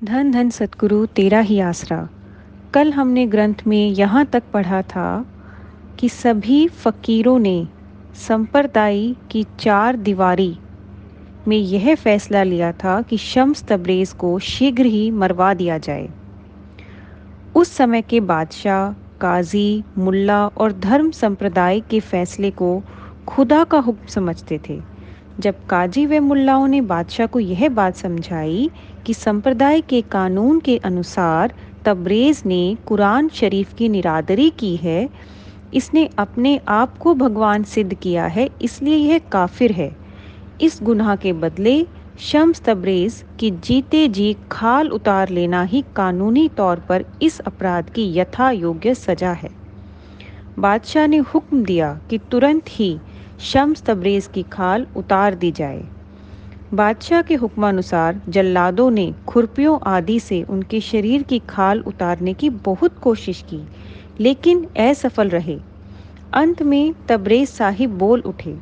धन धन सतगुरु तेरा ही आसरा। कल हमने ग्रंथ में यहाँ तक पढ़ा था कि सभी फकीरों ने संप्रदाय की चार दीवारी में यह फैसला लिया था कि शम्स तबरेज़ को शीघ्र ही मरवा दिया जाए। उस समय के बादशाह, काजी, मुल्ला और धर्म संप्रदाय के फैसले को खुदा का हुक्म समझते थे। जब काजी व मुल्लाओं ने बादशाह को यह बात समझाई कि संप्रदाय के कानून के अनुसार तबरेज़ ने कुरान शरीफ की निरादरी की है, इसने अपने आप को भगवान सिद्ध किया है, इसलिए यह काफिर है। इस गुनाह के बदले शम्स तबरेज़ की जीते जी खाल उतार लेना ही कानूनी तौर पर इस अपराध की यथा योग्य सजा है। बादशाह ने हुक्म दिया कि तुरंत ही शम्स तबरेज़ की खाल उतार दी जाए। बादशाह के हुक्मानुसार जल्लादों ने खुरपियों आदि से उनके शरीर की खाल उतारने की बहुत कोशिश की, लेकिन असफल रहे। अंत में तबरेज़ साहिब बोल उठे,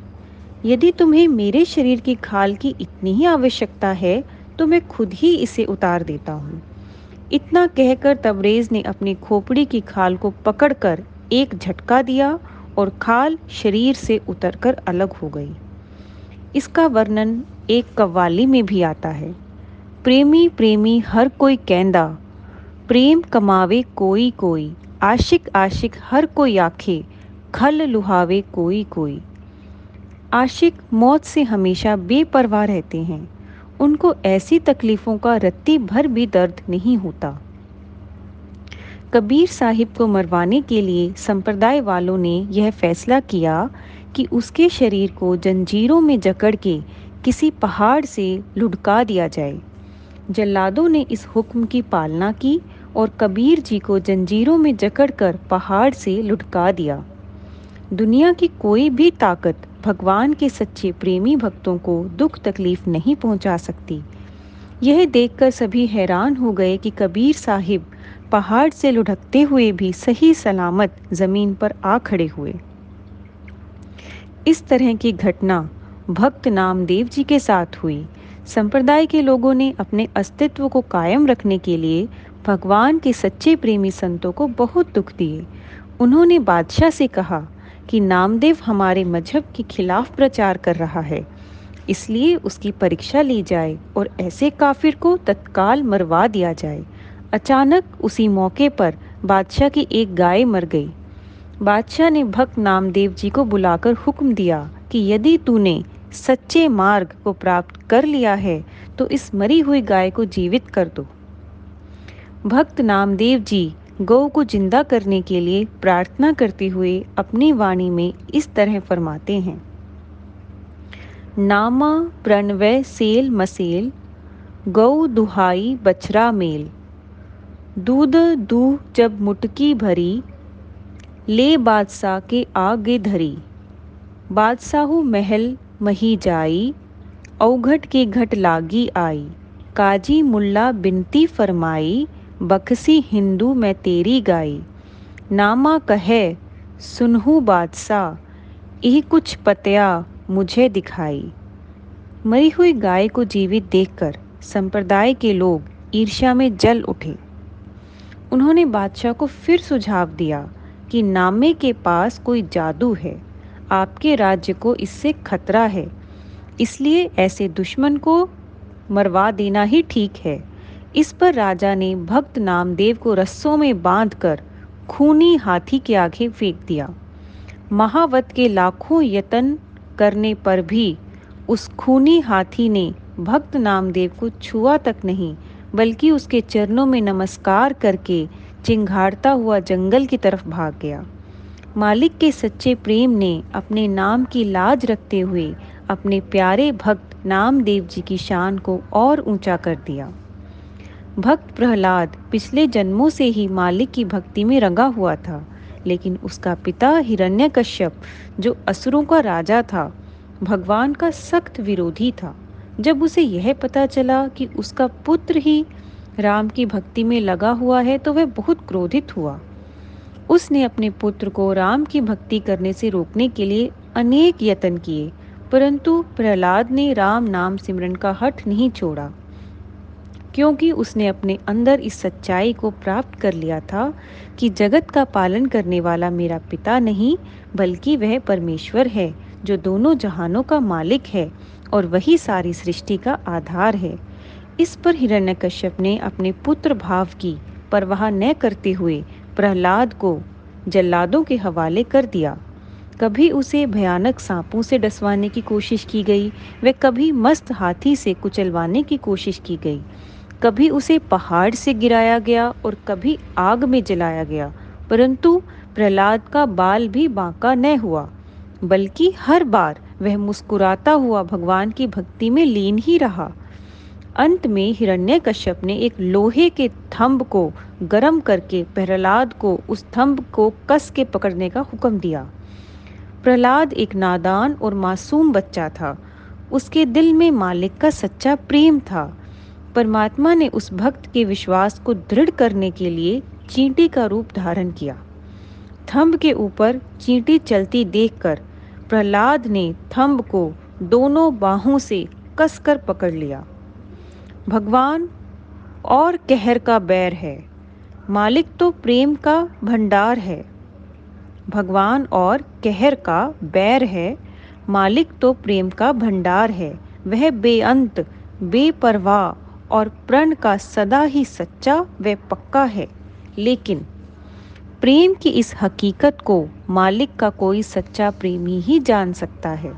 यदि तुम्हें मेरे शरीर की खाल की इतनी ही आवश्यकता है तो मैं खुद ही इसे उतार देता हूँ। इतना कहकर तबरेज़ ने अपनी खोपड़ी की खाल को पकड़कर एक झटका दिया और खाल शरीर से उतरकर अलग हो गई। इसका वर्णन एक कव्वाली में भी आता है। प्रेमी प्रेमी हर कोई कहंदा, प्रेम कमावे कोई कोई, आशिक आशिक हर कोई आखे, खल लुहावे कोई कोई। आशिक मौत से हमेशा बेपरवाह रहते हैं, उनको ऐसी तकलीफ़ों का रत्ती भर भी दर्द नहीं होता। कबीर साहिब को मरवाने के लिए संप्रदाय वालों ने यह फैसला किया कि उसके शरीर को जंजीरों में जकड़ के किसी पहाड़ से लुढ़का दिया जाए। जल्लादों ने इस हुक्म की पालना की और कबीर जी को जंजीरों में जकड़कर पहाड़ से लुढ़का दिया। दुनिया की कोई भी ताकत भगवान के सच्चे प्रेमी भक्तों को दुख तकलीफ नहीं पहुंचा सकती। यह देखकर सभी हैरान हो गए कि कबीर साहिब पहाड़ से लुढ़कते हुए भी सही सलामत जमीन पर आ खड़े हुए। इस तरह की घटना भक्त नामदेव जी के साथ हुई। संप्रदाय के लोगों ने अपने अस्तित्व को कायम रखने के लिए भगवान के सच्चे प्रेमी संतों को बहुत दुख दिए। उन्होंने बादशाह से कहा कि नामदेव हमारे मजहब के खिलाफ प्रचार कर रहा है, इसलिए उसकी परीक्षा ली जाए और ऐसे काफिर को तत्काल मरवा दिया जाए। अचानक उसी मौके पर बादशाह की एक गाय मर गई। बादशाह ने भक्त नामदेव जी को बुलाकर हुक्म दिया कि यदि तूने सच्चे मार्ग को प्राप्त कर लिया है तो इस मरी हुई गाय को जीवित कर दो। भक्त नामदेव जी गौ को जिंदा करने के लिए प्रार्थना करते हुए अपनी वाणी में इस तरह फरमाते हैं। नामा प्रणवय सेल मसेल, गौ दुहाई बछरा मेल, दूध दूह जब मुटकी भरी, ले बादशाह के आगे धरी। बादशाहू महल मही जाई, औघट के घट लागी आई। काजी मुल्ला बिनती फरमाई, बखसी हिंदू मैं तेरी गाई। नामा कहे सुनहु बादशाह, यही कुछ पतिया मुझे दिखाई। मरी हुई गाय को जीवित देखकर संप्रदाय के लोग ईर्ष्या में जल उठे। उन्होंने बादशाह को फिर सुझाव दिया कि नामे के पास कोई जादू है, आपके राज्य को इससे खतरा है, इसलिए ऐसे दुश्मन को मरवा देना ही ठीक है। इस पर राजा ने भक्त नामदेव को रस्सों में बांधकर खूनी हाथी के आगे फेंक दिया। महावत के लाखों यत्न करने पर भी उस खूनी हाथी ने भक्त नामदेव को छुआ तक नहीं, बल्कि उसके चरणों में नमस्कार करके चिंघाड़ता हुआ जंगल की तरफ भाग गया। मालिक के सच्चे प्रेम ने अपने नाम की लाज रखते हुए अपने प्यारे भक्त नामदेव जी की शान को और ऊंचा कर दिया। भक्त प्रहलाद पिछले जन्मों से ही मालिक की भक्ति में रंगा हुआ था, लेकिन उसका पिता हिरण्यकश्यप, जो असुरों का राजा था, भगवान का सख्त विरोधी था। जब उसे यह पता चला कि उसका पुत्र ही राम की भक्ति में लगा हुआ है तो वह बहुत क्रोधित हुआ। उसने अपने पुत्र को राम की भक्ति करने से रोकने के लिए अनेक यत्न किए, परंतु प्रहलाद ने राम नाम सिमरन का हठ नहीं छोड़ा। क्योंकि उसने अपने अंदर इस सच्चाई को प्राप्त कर लिया था कि जगत का पालन करने वाला मेरा पिता नहीं बल्कि वह परमेश्वर है जो दोनों जहानों का मालिक है और वही सारी सृष्टि का आधार है। इस पर हिरण्यकश्यप ने अपने पुत्र भाव की परवाह न करते हुए प्रहलाद को जल्लादों के हवाले कर दिया। कभी उसे भयानक सांपों से डसवाने की कोशिश की गई, व कभी मस्त हाथी से कुचलवाने की कोशिश की गई। कभी उसे पहाड़ से गिराया गया और कभी आग में जलाया गया, परंतु प्रहलाद का बाल भी बांका न हुआ, बल्कि हर बार वह मुस्कुराता हुआ भगवान की भक्ति में लीन ही रहा। अंत में हिरण्यकश्यप ने एक लोहे के थंब को गर्म करके प्रहलाद को उस थंब को कस के पकड़ने का हुक्म दिया। प्रहलाद एक नादान और मासूम बच्चा था। उसके दिल में मालिक का सच्चा प्रेम था। परमात्मा ने उस भक्त के विश्वास को दृढ़ करने के लिए चींटी का रूप धारण किया। थंब के ऊपर चींटी चलती देखकर प्रहलाद ने थंब को दोनों बाहों से कसकर पकड़ लिया। भगवान और कहर का बैर है, मालिक तो प्रेम का भंडार है। भगवान और कहर का बैर है, मालिक तो प्रेम का भंडार है। वह बेअंत, बेपरवाह और प्रण का सदा ही सच्चा व पक्का है। लेकिन प्रेम की इस हकीकत को मालिक का कोई सच्चा प्रेमी ही जान सकता है।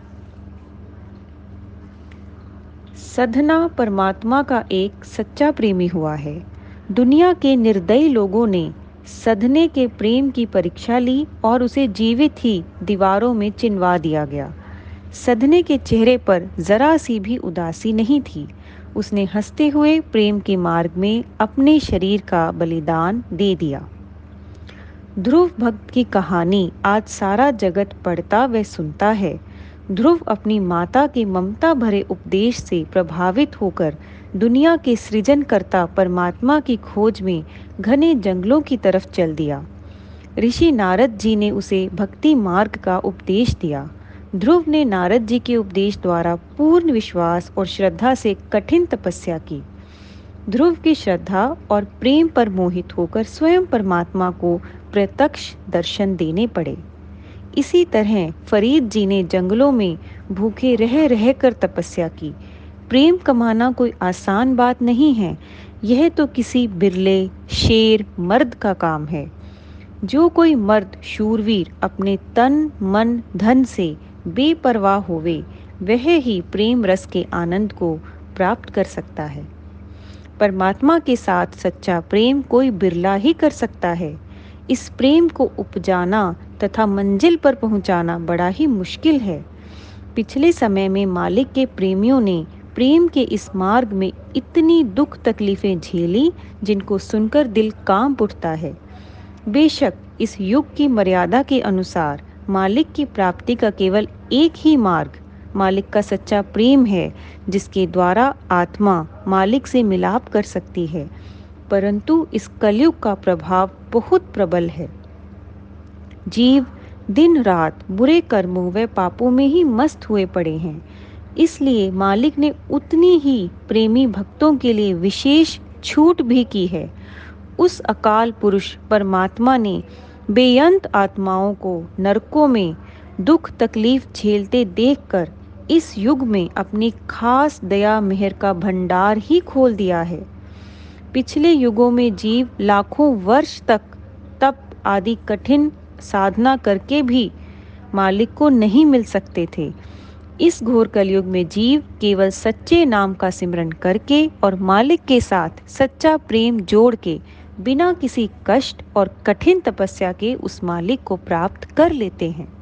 सधना परमात्मा का एक सच्चा प्रेमी हुआ है। दुनिया के निर्दयी लोगों ने सधने के प्रेम की परीक्षा ली और उसे जीवित ही दीवारों में चिनवा दिया गया। सधने के चेहरे पर जरा सी भी उदासी नहीं थी। उसने हंसते हुए प्रेम के मार्ग में अपने शरीर का बलिदान दे दिया। ध्रुव भक्त की कहानी आज सारा जगत पढ़ता व सुनता है। ध्रुव अपनी माता के ममता भरे उपदेश से प्रभावित होकर दुनिया के सृजनकर्ता परमात्मा की खोज में घने जंगलों की तरफ चल दिया। ऋषि नारद जी ने उसे भक्ति मार्ग का उपदेश दिया। ध्रुव ने नारद जी के उपदेश द्वारा पूर्ण विश्वास और श्रद्धा से कठिन तपस्या की। ध्रुव की श्रद्धा और प्रेम पर मोहित होकर स्वयं परमात्मा को प्रत्यक्ष दर्शन देने पड़े। इसी तरह फरीद जी ने जंगलों में भूखे रह रह कर तपस्या की। प्रेम कमाना कोई आसान बात नहीं है। यह तो किसी बिरले शेर मर्द का काम है। जो कोई मर्द शूरवीर अपने तन मन धन से बेपरवाह होवे, वह ही प्रेम रस के आनंद को प्राप्त कर सकता है। परमात्मा के साथ सच्चा प्रेम कोई बिरला ही कर सकता है। इस प्रेम को उपजाना तथा मंजिल पर पहुंचाना बड़ा ही मुश्किल है। पिछले समय में मालिक के प्रेमियों ने प्रेम के इस मार्ग में इतनी दुख तकलीफें झेली जिनको सुनकर दिल कांप उठता है। बेशक इस युग की मर्यादा के अनुसार मालिक की प्राप्ति का केवल एक ही मार्ग मालिक का सच्चा प्रेम है, जिसके द्वारा आत्मा मालिक से मिलाप कर सकती है। परंतु इस कलयुग का प्रभाव बहुत प्रबल है। जीव दिन रात बुरे कर्मों व पापों में ही मस्त हुए पड़े हैं। इसलिए मालिक ने उतनी ही प्रेमी भक्तों के लिए विशेष छूट भी की है। उस अकाल पुरुष परमात्मा ने बेअंत आत्माओं को नरकों में दुख तकलीफ झेलते देखकर इस युग में अपनी खास दया मेहर का भंडार ही खोल दिया है। पिछले युगों में जीव लाखों वर्ष तक तप आदि कठिन साधना करके भी मालिक को नहीं मिल सकते थे। इस घोर कलयुग में जीव केवल सच्चे नाम का सिमरन करके और मालिक के साथ सच्चा प्रेम जोड़ के बिना किसी कष्ट और कठिन तपस्या के उस मालिक को प्राप्त कर लेते हैं।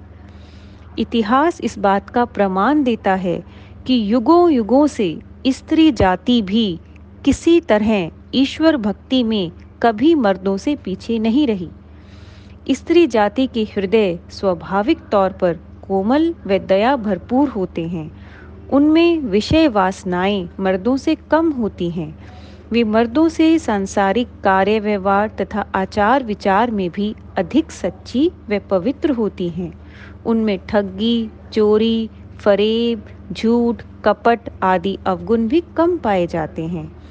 इतिहास इस बात का प्रमाण देता है कि युगों युगों से स्त्री जाति भी किसी तरह ईश्वर भक्ति में कभी मर्दों से पीछे नहीं रही। स्त्री जाति के हृदय स्वाभाविक तौर पर कोमल व दया भरपूर होते हैं। उनमें विषय वासनाएं मर्दों से कम होती हैं। वे मर्दों से सांसारिक कार्य व्यवहार तथा आचार विचार में भी अधिक सच्ची व पवित्र होती हैं। उनमें ठगी, चोरी, फरेब, झूठ, कपट आदि अवगुण भी कम पाए जाते हैं।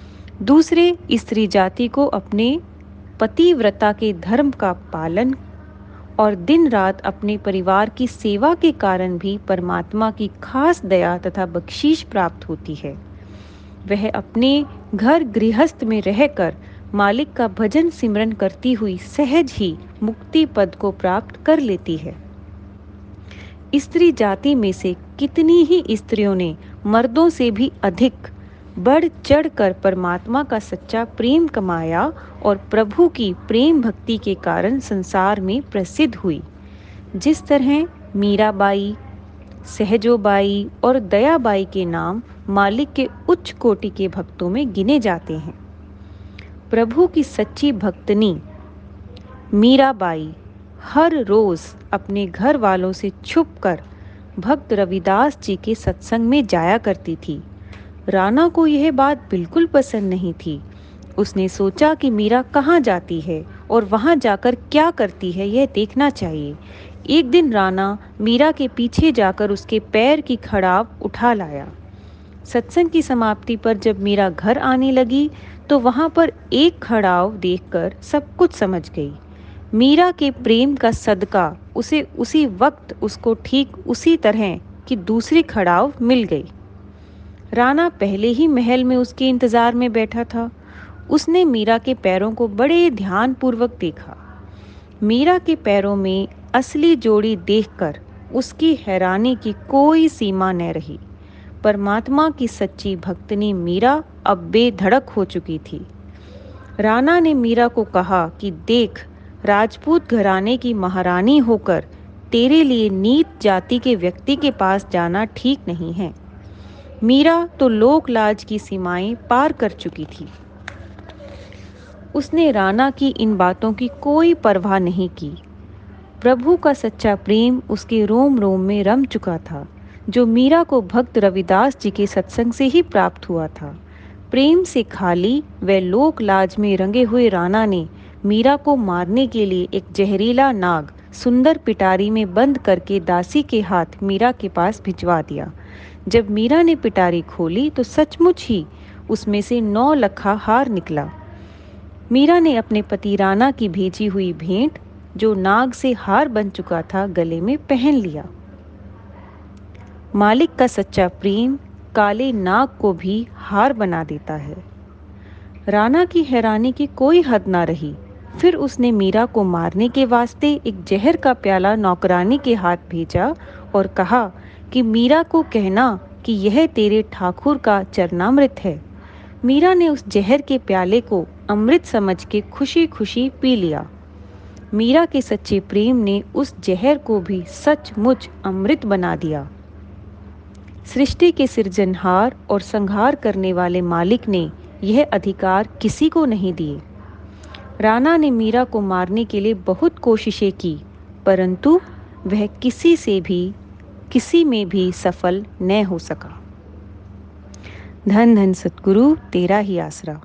दूसरे स्त्री जाति को अपने पतिव्रता के धर्म का पालन और दिन रात अपने परिवार की सेवा के कारण भी परमात्मा की खास दया तथा बख्शीश प्राप्त होती है। वह अपने घर गृहस्थ में रहकर मालिक का भजन सिमरन करती हुई सहज ही मुक्ति पद को प्राप्त कर लेती है। स्त्री जाति में से कितनी ही स्त्रियों ने मर्दों से भी अधिक बढ़ चढ़कर परमात्मा का सच्चा प्रेम कमाया और प्रभु की प्रेम भक्ति के कारण संसार में प्रसिद्ध हुई। जिस तरह मीराबाई, सहजोबाई और दयाबाई के नाम मालिक के उच्च कोटि के भक्तों में गिने जाते हैं। प्रभु की सच्ची भक्तनी मीराबाई हर रोज अपने घर वालों से छुपकर भक्त रविदास जी के सत्संग में जाया करती थी। राणा को यह बात बिल्कुल पसंद नहीं थी। उसने सोचा कि मीरा कहाँ जाती है और वहाँ जाकर क्या करती है यह देखना चाहिए। एक दिन राणा मीरा के पीछे जाकर उसके पैर की खड़ाव उठा लाया। सत्संग की समाप्ति पर जब मीरा घर आने लगी तो वहाँ पर एक खड़ाव देखकर सब कुछ समझ गई। मीरा के प्रेम का सदका उसे उसी वक्त उसको ठीक उसी तरह की दूसरी खड़ाव मिल गई। राणा पहले ही महल में उसके इंतजार में बैठा था। उसने मीरा के पैरों को बड़े ध्यानपूर्वक देखा। मीरा के पैरों में असली जोड़ी देखकर उसकी हैरानी की कोई सीमा न रही। परमात्मा की सच्ची भक्तनी मीरा अब बेधड़क हो चुकी थी। राणा ने मीरा को कहा कि देख, राजपूत घराने की महारानी होकर तेरे लिए नीच जाति के व्यक्ति के पास जाना ठीक नहीं है। मीरा तो लोक लाज की सीमाएं पार कर चुकी थी। उसने राणा की इन बातों की कोई परवाह नहीं की। प्रभु का सच्चा प्रेम उसके रोम रोम में रम चुका था, जो मीरा को भक्त रविदास जी के सत्संग से ही प्राप्त हुआ था। प्रेम से खाली व लोक लाज में रंगे हुए राणा ने मीरा को मारने के लिए एक जहरीला नाग सुंदर पिटारी में बंद करके दासी के हाथ मीरा के पास भिजवा दिया। जब मीरा ने पिटारी खोली तो सचमुच ही उसमें से 9 लखा हार निकला। मीरा ने अपने पति राणा की भेजी हुई भेंट, जो नाग से हार बन चुका था, गले में पहन लिया। मालिक का सच्चा प्रेम काले नाग को भी हार बना देता है। राणा की हैरानी की कोई हद ना रही। फिर उसने मीरा को मारने के वास्ते एक जहर का प्याला नौकरानी के हाथ भेजा और कहा कि मीरा को कहना कि यह तेरे ठाकुर का चरणामृत है। मीरा ने उस जहर के प्याले को अमृत समझ के खुशी खुशी पी लिया। मीरा के सच्चे प्रेम ने उस जहर को भी सचमुच अमृत बना दिया। सृष्टि के सृजनहार और संहार करने वाले मालिक ने यह अधिकार किसी को नहीं दिए। राणा ने मीरा को मारने के लिए बहुत कोशिशें की, परंतु वह किसी में भी सफल न हो सका। धन धन सतगुरु, तेरा ही आसरा।